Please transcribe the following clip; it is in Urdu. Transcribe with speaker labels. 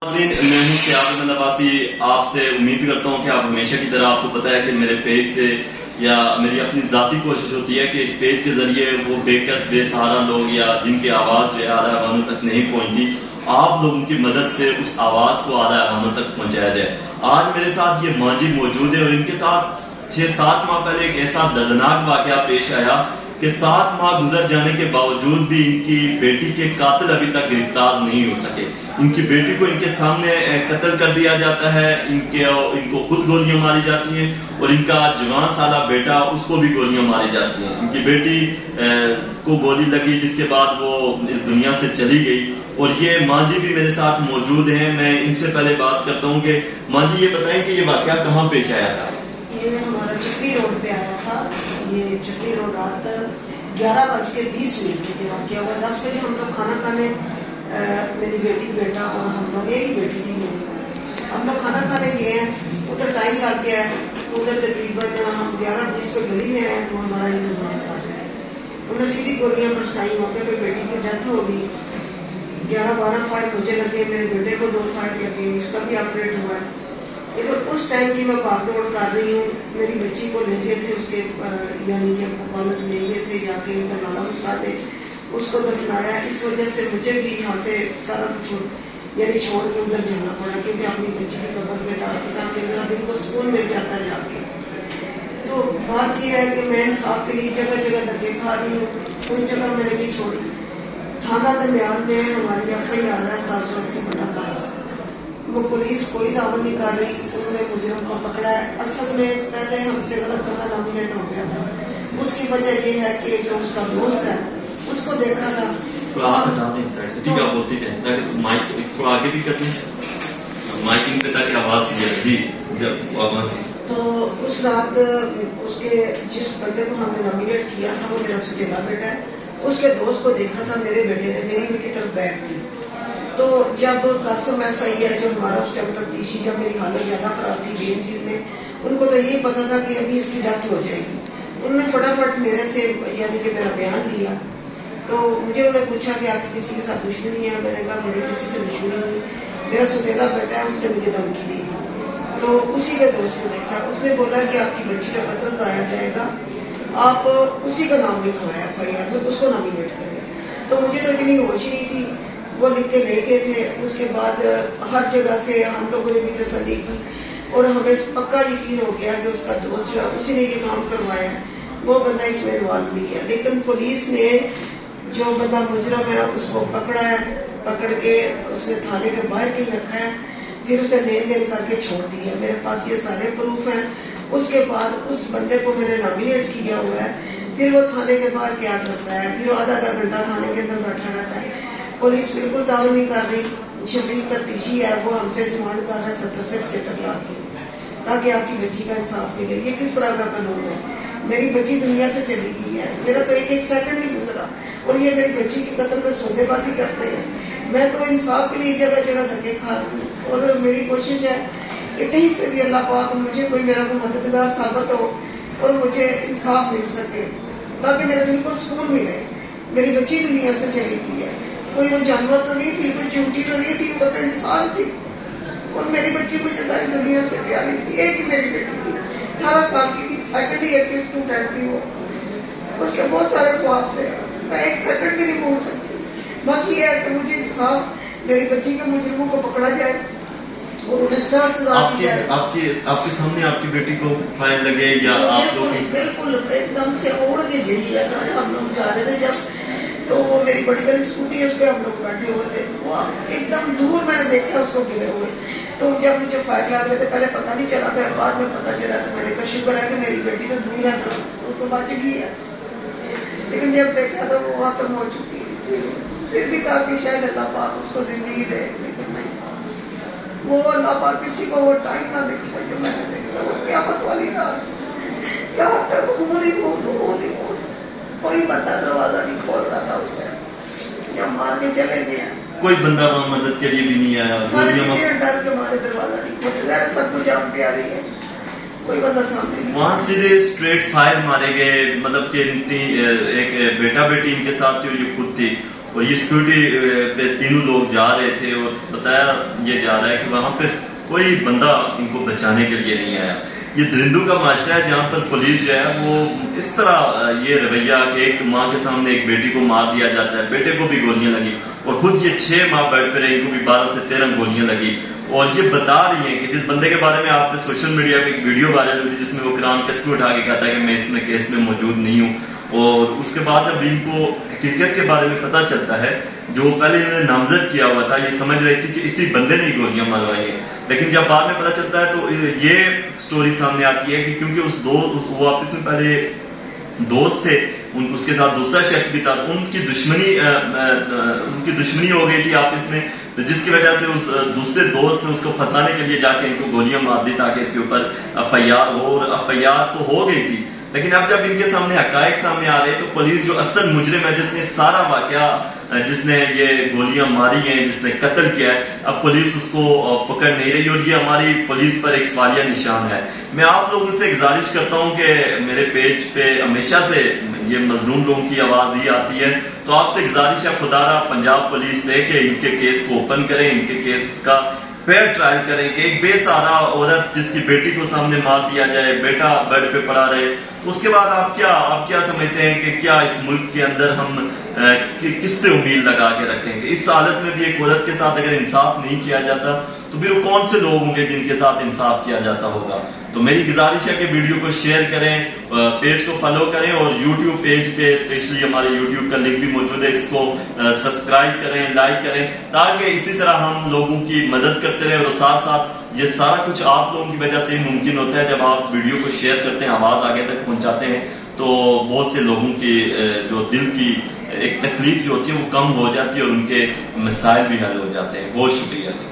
Speaker 1: ناظرین، میں ہوں سیاق احمد عباسی. آپ سے امید کرتا ہوں کہ آپ ہمیشہ کی طرح آپ کو پتا ہے کہ میرے پیج سے یا میری اپنی ذاتی کوشش ہوتی ہے کہ اس پیج کے ذریعے وہ بے کس بے سہارا لوگ یا جن کی آواز جو ہے اعلیٰ ایوانوں تک نہیں پہنچتی، آپ لوگوں کی مدد سے اس آواز کو اعلیٰ ایوانوں تک پہنچایا جائے. آج میرے ساتھ یہ ماجد موجود ہے اور ان کے ساتھ 6-7 ماہ پہلے ایک ایسا دردناک واقعہ پیش آیا کہ 7 ماہ گزر جانے کے باوجود بھی ان کی بیٹی کے قاتل ابھی تک گرفتار نہیں ہو سکے. ان کی بیٹی کو ان کے سامنے قتل کر دیا جاتا ہے، ان کو خود گولیاں ماری جاتی ہیں اور ان کا جوان سالہ بیٹا اس کو بھی گولیاں ماری جاتی ہیں. ان کی بیٹی کو گولی لگی جس کے بعد وہ اس دنیا سے چلی گئی. اور یہ ماں جی بھی میرے ساتھ موجود ہیں. میں ان سے پہلے بات کرتا ہوں کہ ماں جی یہ بتائیں کہ یہ واقعہ کہاں پیش آیا تھا؟
Speaker 2: یہ ہمارا چکری روڈ پہ آیا تھا. یہ چکری روڈ رات 11:20 پہ واقعہ ہوا. 10 بجے ہم لوگ کھانا کھانے، میری بیٹی بیٹا اور ہم لوگ، ایک ہی بیٹی تھی میری، ہم لوگ کھانا کھانے گئے ہیں. ادھر ٹائم لگ گیا ہے. ادھر تقریباً ہم 11:20 پہ گلی میں آئے تو ہمارا انتظار کر رہے ہیں. انہوں نے سیدھی گولیاں برسائی. موقع پہ بیٹی کی ڈیتھ ہو گئی. 11-12 فائر مجھے لگے، میرے بیٹے کو 2 فائر لگے، اس کا بھی آپریٹ ہوا ہے. لیکن اس ٹائم کی میں بھاگ دوڑ کر رہی ہوں. میری بچی کو لے گئے تھے اس کے یعنی کہ والد لے گئے تھے جا کے ادھر نالا مسالے اس کو دفنایا. اس وجہ سے مجھے بھی یہاں سے سارا کچھ یعنی چھوڑ کے ادھر جانا پڑا کیونکہ اپنی بچی کی قبر میں تاکہ میرا دل کو سکون مل جاتا جا کے. تو بات یہ ہے کہ میں انصاف کے لیے جگہ جگہ دھکے کھا رہی ہوں. کوئی جگہ میں نے نہیں چھوڑی. تھانہ درمیان میں ہماری FIR ہے 780/22. وہ پولیس کوئی دعوی نہیں کر رہی. انہوں نے مجرم کو پکڑا ہے. اصل میں پہلے ہم سے غلط پتہ نامینیٹ ہو گیا تھا. اس کی وجہ یہ ہے کہ جو اس کا دوست ہے اس کو دیکھا تھا.
Speaker 1: آپ بتا دیں سائڈ سے، ٹھیک ہے، آپ بولتے جائیں تاکہ مائک اس کو آگے بھی کرتے ہیں مائکنگ پہ تاکہ آواز کلیئر. جی جب آواز
Speaker 2: تو اس رات اس کے جس بندے کو ہم نے نامینیٹ کیا تھا وہ میرا سچیلا بیٹا ہے. اس کے دوست کو دیکھا تھا میرے بیٹے نے. میری ان کی طرف بیٹھ تھی. تو جب قاسم ایسا ہی ہے جو ہمارا اس ٹائم تفتیشی، جب میری حالت زیادہ خراب تھی BNC میں، ان کو تو یہی پتا تھا کہ ابھی اس کی ڈیتھ ہو جائے گی. انہوں نے فٹافٹ میرے سے یعنی کہ میرا بیان لیا. تو مجھے انہوں نے پوچھا کہ آپ کی کسی کے ساتھ دشمنی ہے؟ میں نے کہا میرے کسی سے دشمنی نہیں. میرا سوتیلا بیٹا ہے، اس نے مجھے دھمکی دی تھی. تو اسی کے دوست کو دیکھا. اس نے بولا کہ آپ کی بچی کا قتل ضائع جائے گا، آپ اسی کا نام لکھوائے FIR میں، اس کو نامینیٹ کریں. تو مجھے تو اتنی ہوش ہی نہیں تھی. وہ لکھ کے لے گئے تھے. اس کے بعد ہر جگہ سے ہم لوگوں نے بھی تسلی کی اور ہمیں پکا یقین ہو گیا کہ اس کا دوست جو ہے اسی نے یہ کام کروایا ہے. وہ بندہ اس میں انوالو نہیں ہے. لیکن پولیس نے جو بندہ مجرم ہے اس کو پکڑا ہے. پکڑ کے اس نے تھانے کے باہر کہیں رکھا ہے. پھر اسے لین دین کر کے چھوڑ دیا. میرے پاس یہ سارے پروف ہیں. اس کے بعد اس بندے کو میں نے نامینیٹ کیا ہوا ہے. پھر وہ تھانے کے باہر کیا کرتا ہے، پھر وہ آدھا گھنٹہ تھانے کے اندر بیٹھا رہتا ہے. پولیس بالکل دعوی نہیں کر رہی. شفیق تفتیشی ہے، وہ ہم سے ڈیمانڈ کر رہا ہے 70 سے 75 لاکھ کی تاکہ آپ کی بچی کا انصاف ملے. یہ کس طرح کا قانون ہے؟ میری بچی دنیا سے چلی گئی ہے. میرا تو ایک سیکنڈ نہیں گزرا اور یہ میری بچی کے قتل پہ سودے بازی کرتے ہیں. میں تو انصاف کے لیے جگہ جگہ دھکے کھا رہی ہوں اور میری کوشش ہے کہ کہیں سے بھی اللہ پاک مجھے کوئی میرا کوئی مددگار ثابت ہو اور مجھے انصاف مل سکے تاکہ میرے دل کو سکون ملے. میری بچی دنیا سے چلی گئی ہے. کوئی وہ جانور تو نہیں تھی، کوئی چونٹی تو نہیں تھی، وہ تو انسان تھی. اور میری بچی مجھے ساری دنیا سے پیاری تھی. ایک ہی میری بیٹی تھی، 18 سال کی تھی، سیکنڈ ایئر کی اسٹوڈنٹ تھی. وہ اس کے بہت سارے خواب تھے. میں ایک سیکنڈ بھی نہیں بھول سکتی. بس یہ ہے کہ مجھے انصاف، میری بچی کے مجرموں کو پکڑا جائے اور انہیں سخت سزا دی جائے.
Speaker 1: آپ کے سامنے آپ کی بیٹی کو فائر لگے یا آپ لوگ
Speaker 2: بالکل ایک دم سے اوڑ کے گری ہے. ہم لوگ جا رہے تھے جب، تو وہ میری بڑی بڑی اسکوٹی ہے، اس پہ ہم لوگ بیٹھے ہوئے تھے. وہ ایک دم دور میں نے دیکھا اس کو گرے ہوئے. تو جب مجھے فائر لگ رہے تھے پہلے پتہ نہیں چلا، پھر بعد میں پتہ چلا. تو میں نے کہا شکر ہے کہ میری بیٹی تو دور ہے نا، اس کو بچ گئی ہے. لیکن جب دیکھا تو وہ ختم ہو چکی تھی. پھر بھی کہا کہ شاید اللہ پاک اس کو زندگی دے، لیکن نہیں. وہ اللہ پاک کسی کو وہ ٹائم نہ دکھتا جو میں نے دیکھا. وہ قیامت والی رات، کیا خون ہی خون. کوئی بندہ دروازہ نہیں کھول رہا تھا اس ٹائم. جب مار کے چلے گئے ہیں،
Speaker 1: کوئی بندہ وہاں مدد کے لیے بھی نہیں آیا.
Speaker 2: سر کسی نے ڈر کے مارے دروازہ نہیں کھولے. ظاہر سب کو جان پیاری ہے، کوئی بندہ سامنے نہیں.
Speaker 1: وہاں سیدھے اسٹریٹ فائر مارے گئے. مطلب کہ ایک بیٹا بیٹی ان کے ساتھ تھی اور یہ خود تھی. اور یہ سیکورٹی پہ تینوں لوگ جا رہے تھے اور بتایا یہ جا رہا ہے کہ وہاں پہ کوئی بندہ ان کو بچانے کے لیے نہیں آیا. یہ درندوں کا معاشرہ ہے جہاں پر پولیس جو ہے وہ اس طرح یہ رویہ کہ ایک ماں کے سامنے ایک بیٹی کو مار دیا جاتا ہے, بیٹے کو بھی گولیاں لگی اور خود یہ 6 ماہ بیڈ پہ رہے, ان کو بھی 12 سے 13 گولیاں لگی. اور یہ بتا رہی ہیں کہ جس بندے کے بارے میں آپ نے سوشل میڈیا پہ ایک ویڈیو وائرل ہوئی تھی جس میں وہ قرآن کس اٹھا کے کہتا ہے کہ میں اس میں کیس میں موجود نہیں ہوں, اور اس کے بعد جب ان کو حقیقت کے بارے میں پتہ چلتا ہے, جو پہلے انہوں نے نامزد کیا ہوا تھا یہ سمجھ رہی تھی کہ اسی بندے نے ہی گولیاں ماروائی ہیں, لیکن جب بعد میں پتہ چلتا ہے تو یہ سٹوری سامنے آتی ہے کہ کیونکہ وہ آپس میں پہلے دوست تھے, اس کے ساتھ دوسرا شخص بھی تھا, ان کی دشمنی ہو گئی تھی آپس میں, تو جس کی وجہ سے اس دوسرے دوست نے اس کو پھنسانے کے لیے جا کے ان کو گولیاں مار دی تاکہ اس کے اوپر FIR ہو, اور FIR تو ہو گئی تھی. لیکن اب جب ان کے سامنے حقائق سامنے آ رہے تو پولیس جو اصل مجرم ہے جس نے سارا واقعہ, جس نے یہ گولیاں ماری ہیں, جس نے قتل کیا ہے, اب پولیس اس کو پکڑ نہیں رہی, اور یہ ہماری پولیس پر ایک سوالیہ نشان ہے. میں آپ لوگوں سے گزارش کرتا ہوں کہ میرے پیج پہ ہمیشہ سے یہ مظلوم لوگوں کی آواز ہی آتی ہے, تو آپ سے گزارش ہے خدا را پنجاب پولیس سے کہ ان کے کیس کو اوپن کریں, ان کے کیس کا فیئر ٹرائل کریں کہ ایک بے سہارا عورت جس کی بیٹی کو سامنے مار دیا جائے, بیٹا بیڈ پہ پڑا رہے, تو اس کے بعد آپ کیا سمجھتے ہیں کہ کیا اس ملک کے اندر ہم کس سے امید لگا کے رکھیں گے؟ اس حالت میں بھی ایک عورت کے ساتھ اگر انصاف نہیں کیا جاتا تو پھر وہ کون سے لوگ ہوں گے جن کے ساتھ انصاف کیا جاتا ہوگا؟ تو میری گزارش ہے کہ ویڈیو کو شیئر کریں, پیج کو فالو کریں, اور یوٹیوب پیج پہ اسپیشلی ہمارے یوٹیوب کا لنک بھی موجود ہے, اس کو سبسکرائب کریں, لائک کریں, تاکہ اسی طرح ہم لوگوں کی مدد کرتے رہیں. اور ساتھ ساتھ یہ سارا کچھ آپ لوگوں کی وجہ سے ہی ممکن ہوتا ہے, جب آپ ویڈیو کو شیئر کرتے ہیں, آواز آگے تک پہنچاتے ہیں, تو بہت سے لوگوں کی جو دل کی ایک تکلیف جو ہوتی ہے وہ کم ہو جاتی ہے اور ان کے مسائل بھی حل ہو جاتے ہیں. بہت شکریہ جی.